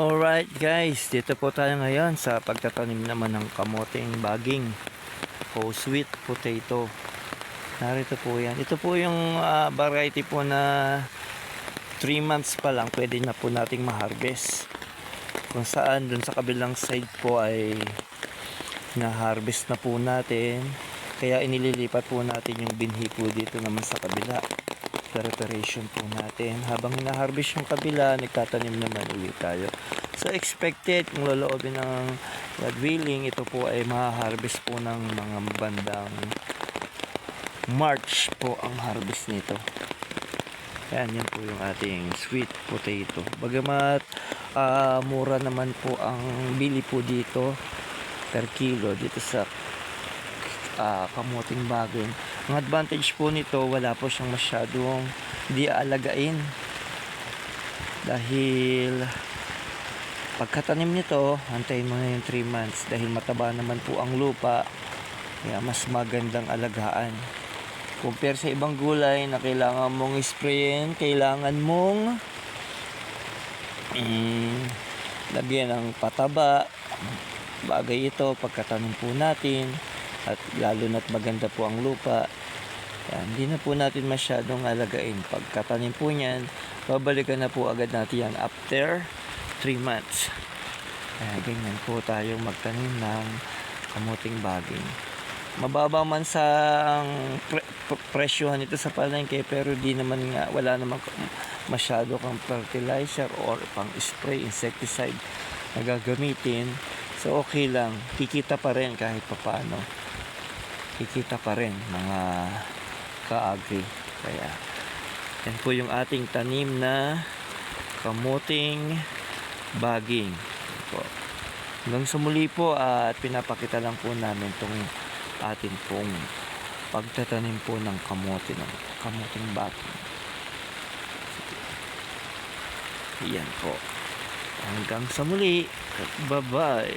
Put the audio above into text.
Alright guys, dito po tayo ngayon sa pagtatanim naman ng kamoting baging o sweet potato. Narito po yan. Ito po yung variety po na 3 months pa lang pwede na po nating ma-harvest. Kung saan dun sa kabilang side po ay na-harvest na po natin. Kaya inililipat po natin yung binhi po dito naman sa kabila. Preparation po natin. Habang hina-harvest yung kabila, nagtatanim naman ulit tayo. So expected, kung loloobin ng God willing, ito po ay ma-harvest po ng mga bandang March po ang harvest nito. Yan, yan po yung ating sweet potato. Bagamat mura naman po ang bili po dito per kilo dito sa kamuting baging. Ang advantage po nito, wala po siyang masyadong di aalagain. Dahil pagkatanim nito, antayin mo na yung 3 months. Dahil mataba naman po ang lupa, kaya mas magandang alagaan. Compare sa ibang gulay na kailangan mong sprayin, kailangan mong lagyan ng pataba. Bagay ito pagkatanim po natin. At lalo na't maganda po ang lupa, yan, hindi na po natin masyadong alagain. Pagkatanim po niyan, babalikan na po agad natin yan after 3 months. Kaya ganyan po tayo magtanim ng kamuting baging. Mababa man sa presyohan ito sa palengke, pero di naman nga, wala naman masyado kang fertilizer or pang spray insecticide na gagamitin. So okay lang, kikita pa rin kahit papaano. Kikita pa rin mga ka-agri. Kaya yan po yung ating tanim na kamuting baging po. Hanggang sa muli po at pinapakita lang po namin itong atin pong pagtatanim po ng kamuting baging. Yan po. Hanggang sa muli. Bye bye.